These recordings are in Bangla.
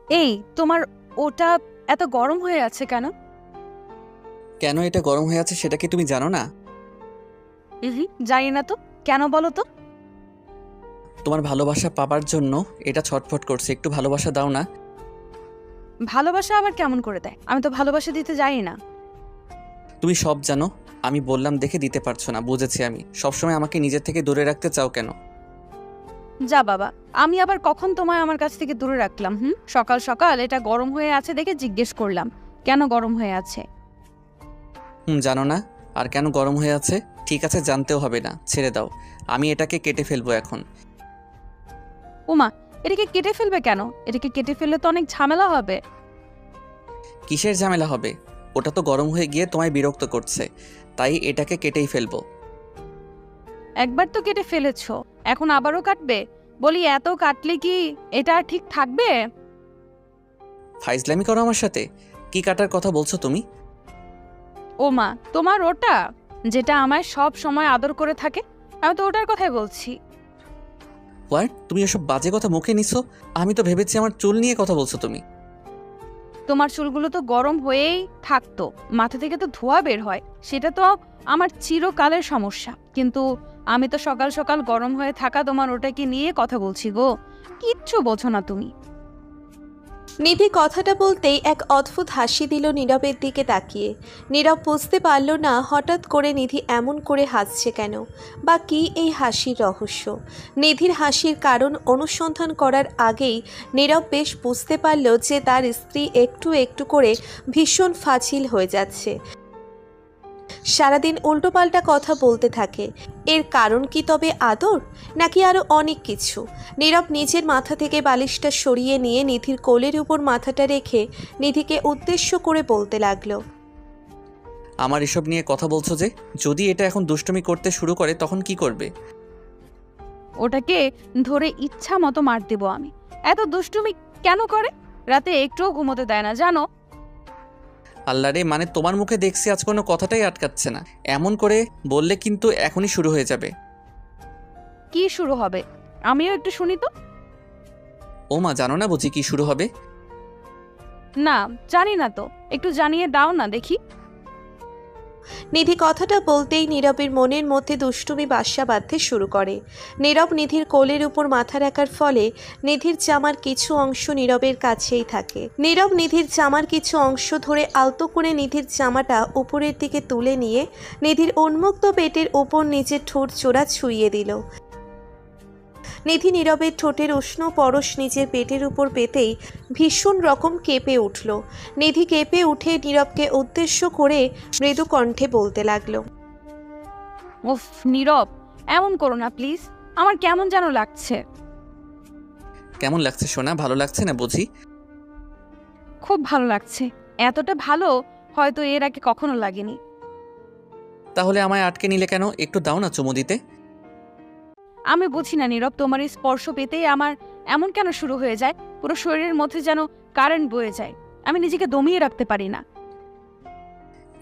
এই তোমার ওটা এত গরম হয়ে আছে কেন? কেন এটা গরম হয়ে আছে সেটা কি তুমি জানো না? জানি না তো, কেন বলো তো? তোমার ভালোবাসা পাবার জন্য এটা ছটফট করছে, একটু ভালোবাসা দাও না। ভালোবাসা আবার কেমন করে দেয়? আমি তো ভালোবাসা দিতে জানি না। তুমি সব জানো, আমি বললাম দেখে দিতে পারছো না, বুঝেছি। আমি সবসময় আমাকে নিজের থেকে দূরে রাখতে চাও কেন? যা বাবা, আমি আবার কখন তোমায় আমার কাছ থেকে দূরে রাখলাম? সকাল সকাল এটা গরম হয়ে আছে দেখে জিজ্ঞেস করলাম কেন গরম হয়ে আছে। জানো না? আর কেন গরম হয়ে আছে? ঠিক আছে, জানতেও হবে না, ছেড়ে দাও। আমি এটাকে কেটে ফেলবো এখন। ওমা, এটাকে কেটে ফেলবে কেন? এটাকে কেটে ফেললে তো অনেক ঝামেলা হবে। কিসের ঝামেলা হবে? ওটা তো গরম হয়ে গিয়ে তোমায় বিরক্ত করছে, তাই এটাকে কেটেই ফেলবো। একবার তো কেটে ফেলেছো, এখন আবারও কাটবে? বলি এত কাটলে কি এটা আর ঠিক থাকবে? ফাইজলামি করো আমার সাথে? কি কাটার কথা বলছো তুমি? ওমা, তোমার ওটা যেটা আমায় সব সময় আদর করে থাকে, আমি তো ওটার কথাই বলছি। হোয়াট? তুমি এসব বাজে কথা মুখে নিছো? আমি তো ভেবেছি আমার চুল নিয়ে কথা বলছো তুমি। তোমার চুলগুলো তো গরম হয়েই থাকতো, মাথা থেকে তো ধোঁয়া বের হয়, সেটা তো আমার চিরকালের সমস্যা। কিন্তু আমি তো সকাল সকাল গরম হয়ে থাকা তোমার ওটাকে নিয়ে কথা বলছি গো। কিচ্ছু বোঝো না তুমি। নিধি কথাটা বলতেই এক অদ্ভুত হাসি দিল নীরবের দিকে তাকিয়ে। নীরব বুঝতে পারল না হঠাৎ করে নিধি এমন করে হাসছে কেন, বা কী এই হাসির রহস্য। নিধির হাসির কারণ অনুসন্ধান করার আগেই নীরব বেশ বুঝতে পারল যে তার স্ত্রী একটু একটু করে ভীষণ ফাজিল হয়ে যাচ্ছে, সারাদিন উল্টোপাল্টা কথা বলতে থাকে। এর কারণ কি তবে আদর, নাকি আরও অনেক কিছু? নীরব নিজের মাথা থেকে বালিশটা সরিয়ে নিয়ে নিধির কোলের উপর মাথাটা রেখে নিধিকে উদ্দেশ্য করে বলতে লাগলো। আমার এসব নিয়ে কথা বলছো যে? যদি এটা এখন দুষ্টুমি করতে শুরু করে তখন কি করবে? ওটাকে ধরে ইচ্ছা মতো মার দেব আমি। এত দুষ্টুমি কেন করে? রাতে একটুও ঘুমোতে দেয় না জানো? আল্লাহরে, মানে তোমার মুখে দেখছি আজ কোনো কথাটাই আটকাচ্ছে না। এমন করে বললে কিন্তু এখনই শুরু হয়ে যাবে। কি শুরু হবে? আমিও একটু শুনি তো। ও মা, জানো না বুঝি কি শুরু হবে? না, জানি না তো, একটু জানিয়ে দাও না দেখি। নিধি কথাটা বলতেই নীরবের মনের মধ্যে দুষ্টুমি বাসা বাঁধতে শুরু করে। নীরব নিধির কোলের উপর মাথা রাখার ফলে নিধির জামার কিছু অংশ নীরবের কাছেই থাকে। নীরব নিধির জামার কিছু অংশ ধরে আলতো করে নিধির জামাটা উপরের দিকে তুলে নিয়ে নিধির উন্মুক্ত পেটের উপর নিজের ঠোঁট জোড়া ছুঁইয়ে দিল। নিধি নীরবের ঠোঁটের উষ্ণ পরশ নিজের পেটের উপর পেতেই ভীষণ রকম কেঁপে উঠল। নিধি কেঁপে উঠে নীরবকে উদ্দেশ্য করে মৃদু কণ্ঠে বলতে লাগলো। উফ নীরব, এমন করো না প্লিজ, আমার কেমন যেন লাগছে। কেমন লাগছে সোনা? ভালো লাগছে না বুঝি? খুব ভালো লাগছে, এতটা ভালো হয়তো এর আগে কখনো লাগেনি। তাহলে আমায় আটকে নিলে কেন? একটু দাও না চুমু দিতে। আমি বুঝি না নীরব, তোমার এই স্পর্শ পেতেই আমার এমন কেন শুরু হয়ে যায়, পুরো শরীরের মধ্যে যেন কারেন্ট বয়ে যায়, আমি নিজেকে দমিয়ে রাখতে পারি না।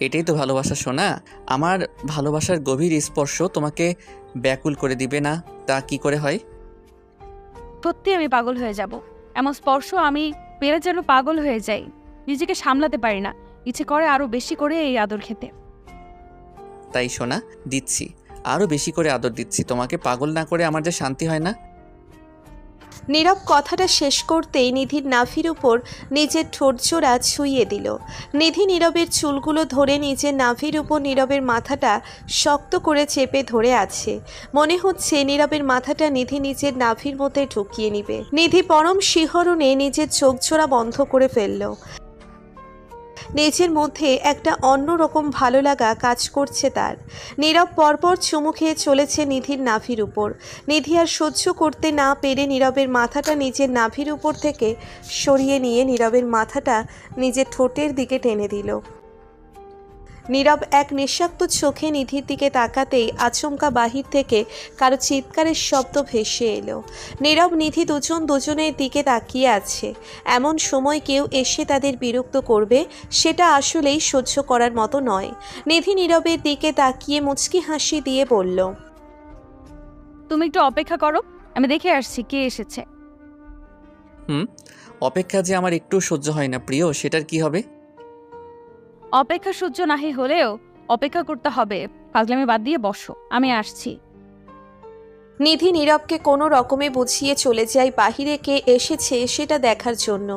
এটাই তো ভালোবাসা সোনা। আমার ভালোবাসার গভীর স্পর্শ তোমাকে ব্যাকুল করে দিবে না তা কি করে হয়? সত্যি আমি পাগল হয়ে যাব, এমন স্পর্শ আমি পেলে যেন পাগল হয়ে যাই, নিজেকে সামলাতে পারি না, ইচ্ছে করে আরো বেশি করে এই আদর খেতে। তাই সোনা, দিচ্ছি, আরও বেশি করে আদর দিচ্ছি। তোমাকে পাগল না করে আমার যে শান্তি হয় না। নীরব কথাটা শেষ করতেই নিধির নাভির উপর নিজের ঠোঁটজোড়া ছুঁইয়ে দিল। নিধি নীরবের চুলগুলো ধরে নিজের নাভির উপর নীরবের মাথাটা শক্ত করে চেপে ধরে আছে। মনে হচ্ছে নীরবের মাথাটা নিধি নিজের নাভির মধ্যে ঢুকিয়ে নিবে। নিধি পরম শিহরণে নিজের চোখজোড়া বন্ধ করে ফেলল। নিজের মধ্যে একটা অন্যরকম ভালো লাগা কাজ করছে তার। নীরব পরপর চুমু খেয়ে চলেছে নিধির নাভির উপর। নিধি আর সহ্য করতে না পেরে নীরবের মাথাটা নিজের নাভির উপর থেকে সরিয়ে নিয়ে নীরবের মাথাটা নিজের ঠোঁটের দিকে টেনে দিল। নীরব এক নিঃশব্দ চোখে নিধির দিকে তাকাতেই আচমকা বাহির থেকে কারো চিৎকারের শব্দ ভেসে এলো। নীরব নিধি দুজন দুজনের দিকে তাকিয়ে আছে। এমন সময় কেউ এসে তাদের বিরক্ত করবে সেটা আসলেই সহ্য করার মতো নয়। নিধি নীরবের দিকে তাকিয়ে মুচকি হাসি দিয়ে বলল, তুমি একটু অপেক্ষা করো, আমি দেখে আসছি কে এসেছে। হুম, অপেক্ষা যে আমার একটু সহ্য হয় না প্রিয়, সেটার কি হবে? অপেক্ষা সহ্য নাহি হলেও অপেক্ষা করতে হবে। পাগলামি বাদ দিয়ে বসো, আমি আসছি। নিধি নীরবকে কোনো রকমে বুঝিয়ে চলে যায় বাহিরে কে এসেছে সেটা দেখার জন্য।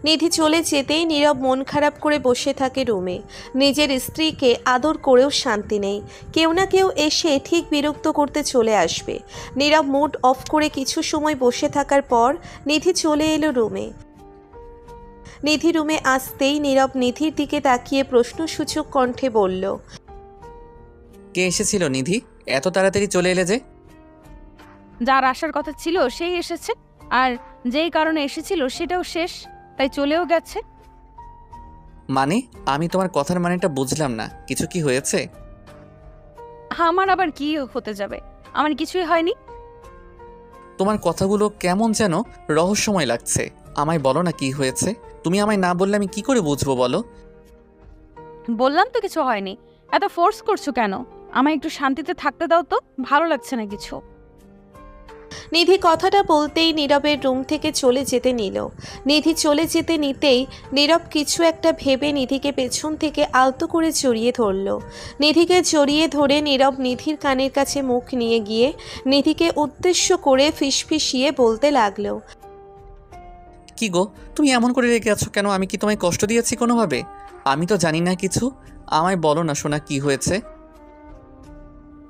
নিধি চলে যেতেই নীরব মন খারাপ করে বসে থাকে রুমে। নিজের স্ত্রীকে আদর করেও শান্তি নেই। কেউ না কেউ এসে ঠিক বিরক্ত করতে চলে আসবে। নীরব মুড অফ করে কিছু সময় বসে থাকার পর নিধি চলে এলো রুমে। নিধি রুমে আসতেই নীরব নিধির দিকে তাকিয়ে প্রশ্নসূচক কণ্ঠে বলল, কে এসেছিল নিধি? এত তাড়াতাড়ি চলে এলে যে? যার আসার কথা ছিল সেই এসেছে, আর যেই কারণে এসেছিল সেটাও শেষ, তাই চলেও গেছে। মানে আমি তোমার কথার মানেটা বুঝলাম না, কিছু কি হয়েছে? আমার আবার কি হতে যাবে, আমার কিছুই হয়নি। তোমার কথাগুলো কেমন যেন রহস্যময় লাগছে। আমায় বলো না কি হয়েছে। তুমি আমায় না বললে আমি কি করে বুঝবো বলো? বললাম তো কিছু হয়নি, এত ফোর্স করছো কেন? আমায় একটু শান্তিতে থাকতে দাও তো, ভালো লাগছে না কিছু। নিধি কথাটা বলতেই নীরবের রুম থেকে চলে যেতে নিল। নিধি চলে যেতে নিতেই নীরব কিছু একটা ভেবে নিধিকে পেছন থেকে আলতো করে জড়িয়ে ধরল। নিধিকে জড়িয়ে ধরে নীরব নিধির কানের কাছে মুখ নিয়ে গিয়ে নিধিকে উদ্দেশ্য করে ফিসফিসিয়ে বলতে লাগলো, কি গো, তুমি এমন করে রেখে আছো কেন? আমি কি তোমায় কষ্ট দিয়েছি কোনোভাবে? আমি তো জানি না কিছু। আমায় বলো না সোনা, কি হয়েছে?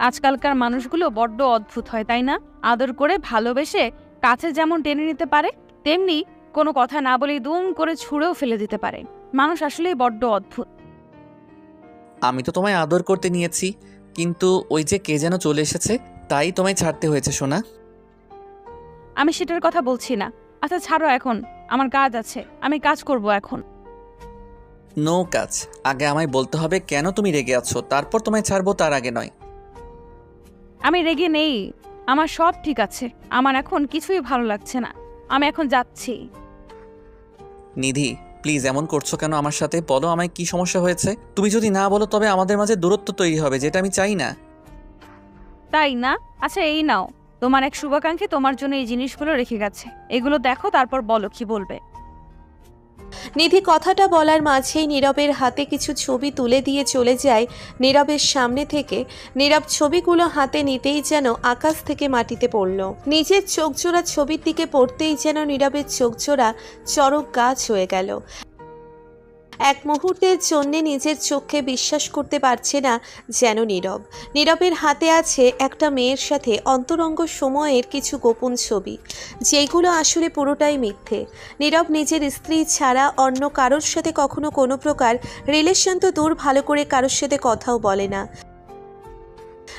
আজকালকার মানুষগুলো বড্ড অদ্ভুত হয়, তাই না? আদর করে ভালোবেসে কাছে যেমন টেনে নিতে পারে, তেমনি কোনো কথা না বলেই দুম করে ছুঁড়েও ফেলে দিতে পারে। মানুষ আসলেই বড্ড অদ্ভুত। আমি তো তোমায় আদর করতে নিয়েছি, কিন্তু ওই যে কে যেন চলে এসেছে, তাই তোমায় ছাড়তে হয়েছে সোনা। আমি সেটার কথা বলছি না। আচ্ছা ছাড়ো এখন, আমার কাজ আছে, আমি কাজ করব এখন। নো কাজ। আগে আমায় বলতে হবে কেন তুমি রেগে আছো, তারপর তোমায় ছাড়বো, তার আগে নয়। আমি রেগে নেই, আমার সব ঠিক আছে। আমার এখন কিছুই ভালো লাগছে না, আমি এখন যাচ্ছি। নিধি প্লিজ এমন করছো কেন আমার সাথে? বলো আমায় কি সমস্যা হয়েছে। তুমি যদি না বলো তবে আমাদের মাঝে দূরত্ব তৈরি হবে, যেটা আমি চাই না। তাই না? আচ্ছা এই নাও, তোমার এক শুভাকাঙ্ক্ষী তোমার জন্য এই জিনিসগুলো রেখে গেছে, এগুলো দেখো, তারপর বলো কি বলবে। নিধি কথাটা বলার মাঝেই নীরবের হাতে কিছু ছবি তুলে দিয়ে চলে যায় নীরবের সামনে থেকে। নীরব ছবিগুলো হাতে নিতেই যেন আকাশ থেকে মাটিতে পড়ল। নিজের চোখজোড়া ছবির দিকে পড়তেই যেন নীরবের চোখজোড়া চড়ক গাছ হয়ে গেল। এক মুহূর্তের জন্য নিজের চোখে বিশ্বাস করতে পারছে না যেন নীরব। নীরবের হাতে আছে একটা মেয়ের সাথে অন্তরঙ্গ সময়ের কিছু গোপন ছবি, যেগুলো আসলে পুরোটাই মিথ্যে। নীরব নিজের স্ত্রী ছাড়া অন্য কারোর সাথে কখনো কোনো প্রকার রিলেশন তো দূর, ভালো করে কারোর সাথে কথাও বলে না।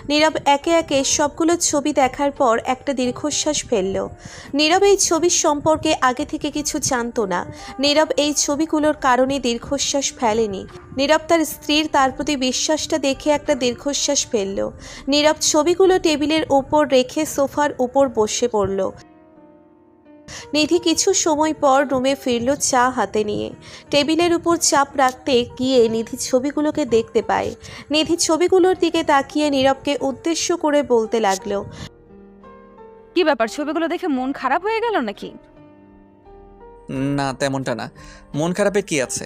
নীরব একে একে সবগুলো ছবি দেখার পর একটা দীর্ঘশ্বাস ফেলল। নীরব এই ছবির সম্পর্কে আগে থেকে কিছু জানতো না। নীরব এই ছবিগুলোর কারণে দীর্ঘশ্বাস ফেলেনি। নীরব তার স্ত্রীর তার প্রতি বিশ্বাসটা দেখে একটা দীর্ঘশ্বাস ফেলল। নীরব ছবিগুলো টেবিলের উপর রেখে সোফার উপর বসে পড়ল। নিধি কিছু সময় পর রুমে ফিরল চা হাতে নিয়ে। টেবিলের উপর চাপ রাখতে গিয়ে নিধি ছবিগুলোকে দেখতে পায়। নিধি ছবিগুলোর দিকে তাকিয়ে নীরবকে উদ্দেশ্য করে বলতে লাগলো, কি ব্যাপার, ছবিগুলো দেখে মন খারাপ হয়ে গেল নাকি? না তেমনটা না। মন খারাপে কি আছে?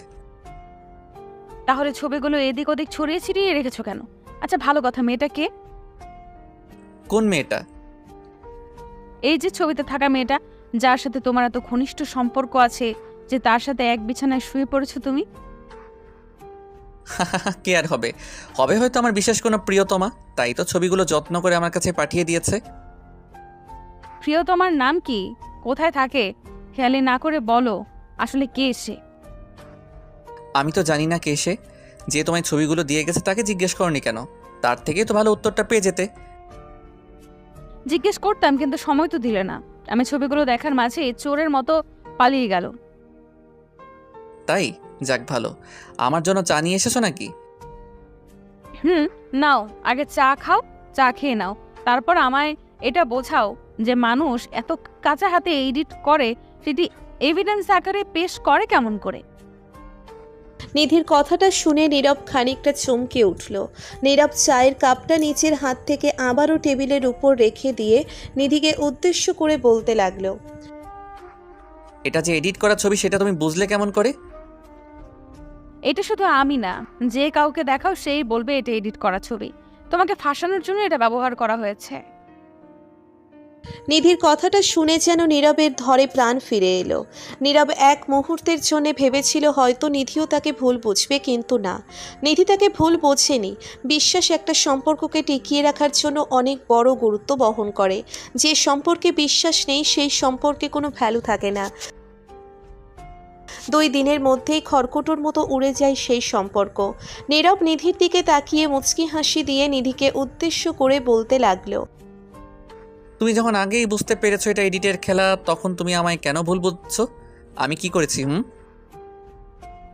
তাহলে ছবিগুলো এদিক ওদিক ছড়িয়ে ছিটিয়ে রেখেছো কেন? আচ্ছা ভালো কথা, মেয়েটা কে? কোন মেয়েটা? এই যে ছবিতে থাকা মেয়েটা, যার সাথে তোমার এত ঘনিষ্ঠ সম্পর্ক আছে, যে তার সাথে এক বিছানায় শুয়ে পড়েছো তুমি। কে আর হবে? হবে হয়তো আমার বিশেষ কোনো প্রিয়তমা, তাই তো ছবিগুলো যত্ন করে আমার কাছে পাঠিয়ে দিয়েছে। প্রিয়তমার নাম কি, কোথায় থাকে? খেয়ালি না করে বলো, আসলে কে সে? আমি তো জানি না কে সে। যে তোমায় ছবিগুলো দিয়ে গেছে তাকে জিজ্ঞেস করনি কেন? তার থেকেই তো ভালো উত্তরটা পেয়ে যেতে। জিজ্ঞেস করতাম, কিন্তু সময় তো দিলে না। আমি ছবিগুলো দেখার মাঝে চোরের মতো পালিয়ে গেল। তাই? যাক ভালো। আমার জন্য চা নিয়ে এসেছো নাকি? নাও, আগে চা খাও, চা খেয়ে নাও, তারপর আমায় এটা বোঝাও যে মানুষ এত কাঁচা হাতে এডিট করে, সেটি এভিডেন্স আকারে পেশ করে কেমন করে। নিধির কথাটা শুনে নীরব খানিকটা চমকে উঠল। নীরব চায়ের কাপটা নিচের হাত থেকে আবারও টেবিলের উপর রেখে দিয়ে নিধিকে উদ্দেশ্য করে বলতে লাগলো, এটা যে এডিট করা ছবি সেটা তুমি বুঝলে কেমন করে? এটা শুধু আমি না, যে কাউকে দেখাও সেই বলবে এটা এডিট করা ছবি। তোমাকে ফাঁসানোর জন্য এটা ব্যবহার করা হয়েছে। নিধির কথাটা শুনে যেন নীরবের ধরে প্রাণ ফিরে এলো। নীরব এক মুহূর্তের জন্য ভেবেছিল হয়তো নিধিও তাকে ভুল বুঝবে, কিন্তু না, নিধি তাকে ভুল বোঝেনি। বিশ্বাস একটা সম্পর্ককে টিকিয়ে রাখার জন্য অনেক বড় গুরুত্ব বহন করে। যে সম্পর্কে বিশ্বাস নেই সেই সম্পর্কে কোনো ভ্যালু থাকে না। 2 দিনের মধ্যেই খড়কুটোর মতো উড়ে যায় সেই সম্পর্ক। নীরব নিধির দিকে তাকিয়ে মুচকি হাসি দিয়ে নিধিকে উদ্দেশ্য করে বলতে লাগলো, তুমি যখন আগেই বুঝতে পেরেছো এটা এডিটের খেলা, তখন তুমি আমায় কেন ভুল বুঝছো? আমি কি করেছি?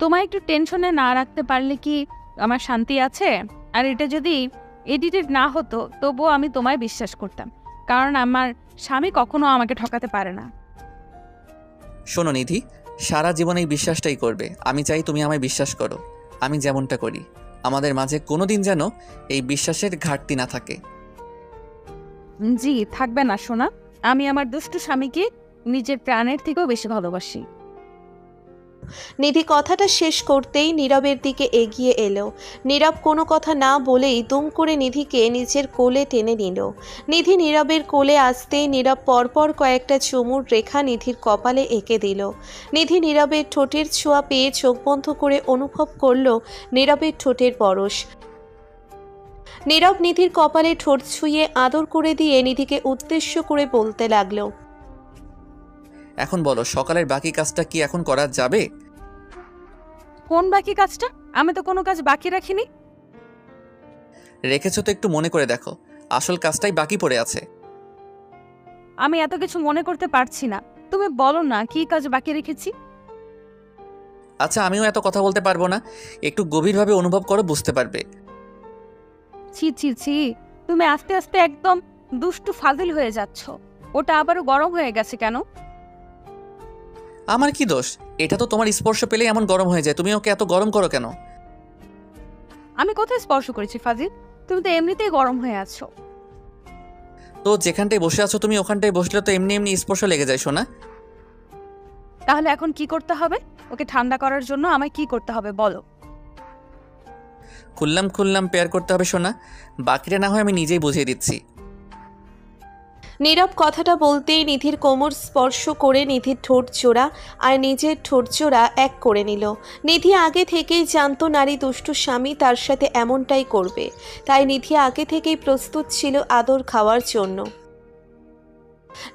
তোমায় একটু টেনশনে না রাখতে পারলে কি আমার শান্তি আছে? আর এটা যদি এডিটেড না হতো তবুও আমি তোমায় বিশ্বাস করতাম, কারণ আমার স্বামী কখনো আমাকে ঠকাতে পারে না। শোনো নিধি, সারা জীবন এই বিশ্বাসটাই করবে। আমি চাই তুমি আমায় বিশ্বাস করো, আমি যেমনটা করি। আমাদের মাঝে কোনো দিন যেন এই বিশ্বাসের ঘাটতি না থাকে। জি, থাকবে না সোনা। আমি আমার দুষ্টু স্বামীকে নিজের প্রাণের থেকেও বেশি ভালোবাসি। নিধি কথাটা শেষ করতেই নীরবের দিকে এগিয়ে এলো। নীরব কোনো কথা না বলেই দুম করে নিধিকে নিজের কোলে টেনে নিল। নিধি নীরবের কোলে আসতেই নীরব পরপর কয়েকটা চুমুর রেখা নিধির কপালে এঁকে দিল। নিধি নীরবের ঠোঁটের ছোঁয়া পেয়ে চোখ বন্ধ করে অনুভব করল নীরবের ঠোঁটের পরশ। নীরব নিধির কপালে ঠোঁট ছুঁয়ে আদর করে দিয়ে নিধিকে উদ্দেশ্য করে বলতে লাগলো, এখন বলো, সকালের বাকি কাজটা কি এখন করা যাবে? কোন বাকি কাজটা? আমি তো কোনো কাজ বাকি রাখিনি। রেখেছো তো একটু মনে করে দেখো, আসল কাজটাই বাকি পড়ে আছে। আমি এত কিছু মনে করতে পারছি না। তুমি বলো না কি কাজ বাকি রেখেছি। আচ্ছা, আমিও এত কথা বলতে পারবো না, একটু গভীরভাবে অনুভব করো, বুঝতে পারবে। ছি ছি ছি, তুমি আস্তে আস্তে একদম দুষ্টু ফাজিল হয়ে যাচ্ছ। ওটা আবারও গরম হয়ে গেছে কেন? আমার কি দোষ? এটা তো তোমার স্পর্শ পেলেই এমন গরম হয়ে যায়, তুমি ওকে এত গরম করো কেন? আমি কোথায় স্পর্শ করেছি ফাজিল? তুমি তো এমনিতেই গরম হয়ে আছো। তো যেখানটায় বসে আছো তুমি, ওখানটায় বসলে তো এমনি এমনি স্পর্শ লেগে যায় শোনা। তাহলে এখন কি করতে হবে? ওকে ঠান্ডা করার জন্য আমায় কি করতে হবে বলো। খুললাম খুললাম পেয়ার করতে হবে শোনা, বাকিটা না হয় আমি নিজেই বুঝিয়ে দিচ্ছি। নীরব কথাটা বলতেই নিধির কোমর স্পর্শ করে নিধির ঠোঁট জোড়া আর নিজের ঠোঁট জোড়া এক করে নিল। নিধি আগে থেকেই জানতো নারী দুষ্টু স্বামী তার সাথে এমনটাই করবে, তাই নিধি আগে থেকেই প্রস্তুত ছিল আদর খাওয়ার জন্য।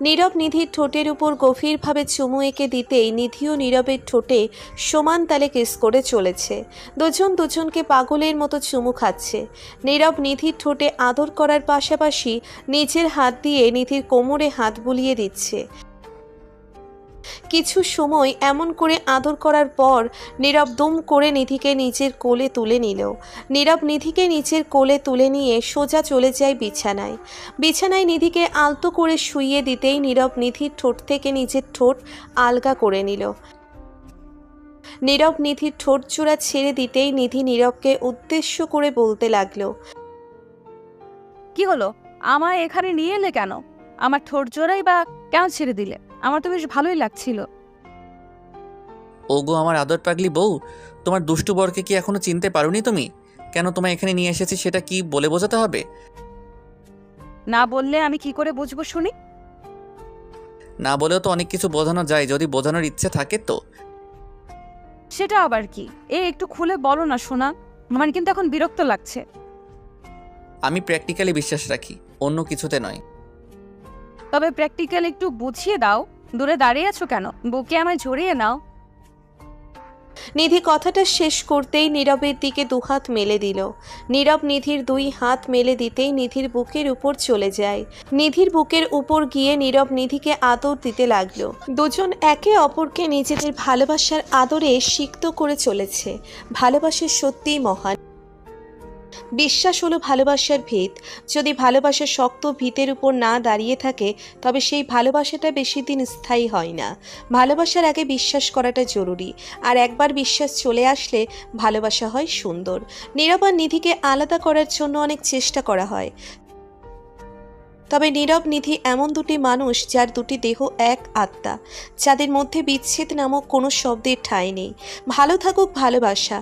নীরব নিধির ঠোঁটের উপর গভীরভাবে চুমু এঁকে দিতেই নিধিও নীরবের ঠোঁটে সমান তালে কিস করে চলেছে। দুজন দুজনকে পাগলের মতো চুমু খাচ্ছে। নীরব নিধির ঠোঁটে আদর করার পাশাপাশি নিজের হাত দিয়ে নিধির কোমরে হাত বুলিয়ে দিচ্ছে। কিছু সময় এমন করে আদর করার পর নীরব দুম করে নিধিকে নিজের কোলে তুলে নিল। নীরব নিধিকে নিজের কোলে তুলে নিয়ে সোজা চলে যায় বিছানায়। বিছানায় নিধিকে আলতো করে শুইয়ে দিতেই নীরব নিধির ঠোঁট থেকে নিজের ঠোঁট আলগা করে নিল। নীরব নিধির ঠোঁট জোড়া ছেড়ে দিতেই নিধি নীরবকে উদ্দেশ্য করে বলতে লাগলো, কি হলো? আমায় এখানে নিয়ে এলে কেন? আমার ঠোঁট জোড়াই বা কেন ছেড়ে দিলে? আমার তো বেশ ভালোই লাগছিল। ওগো আমার আদর পাগলি বউ, তোমার দুষ্টু বরকে কি এখনো চিনতে পারোনি তুমি? কেন তোমায় এখানে নিয়ে এসেছি সেটা কি বলে বোঝাতে হবে? না বললে আমি কি করে বুঝবো শুনি? না বলেও তো অনেক কিছু বোঝানো যায়, যদি বোঝানোর ইচ্ছে থাকে তো। সেটা আবার কি? একটু খুলে বলো না সোনা, আমার কিন্তু এখন বিরক্ত লাগছে। আমি প্র্যাকটিক্যালি বিশ্বাস রাখি, অন্য কিছুতে নয়। তবে প্র্যাকটিক্যাল একটু বুঝিয়ে দাও। দূরে দাঁড়িয়ে আছো কেন? বুকে আমায় জড়িয়ে নাও। নিধি কথাটা শেষ করতেই নীরবের দিকে দুহাত মেলে দিল। নীরব নিধির 2 হাত মেলে দিতেই নিধির বুকের উপর চলে যায়। নিধির বুকের উপর গিয়ে নীরব নিধিকে আদর দিতে লাগলো। দুজন একে অপরকে নিজেদের ভালোবাসার আদরে সিক্ত করে চলেছে। ভালোবাসা সত্যিই মহান। বিশ্বাস হলো ভালোবাসার ভিত। যদি ভালোবাসা শক্ত ভিতের উপর না দাঁড়িয়ে থাকে তবে সেই ভালোবাসাটা বেশি দিন স্থায়ী হয় না। ভালোবাসার আগে বিশ্বাস করাটা জরুরি, আর একবার বিশ্বাস চলে আসলে ভালোবাসা হয় সুন্দর। নীরব আর নিধিকে আলাদা করার জন্য অনেক চেষ্টা করা হয়, তবে নীরব নিধি এমন দুটি মানুষ যার দুটি দেহ এক আত্মা, যাদের মধ্যে বিচ্ছেদ নামক কোনো শব্দের ঠাঁই নেই। ভালো থাকুক ভালোবাসা,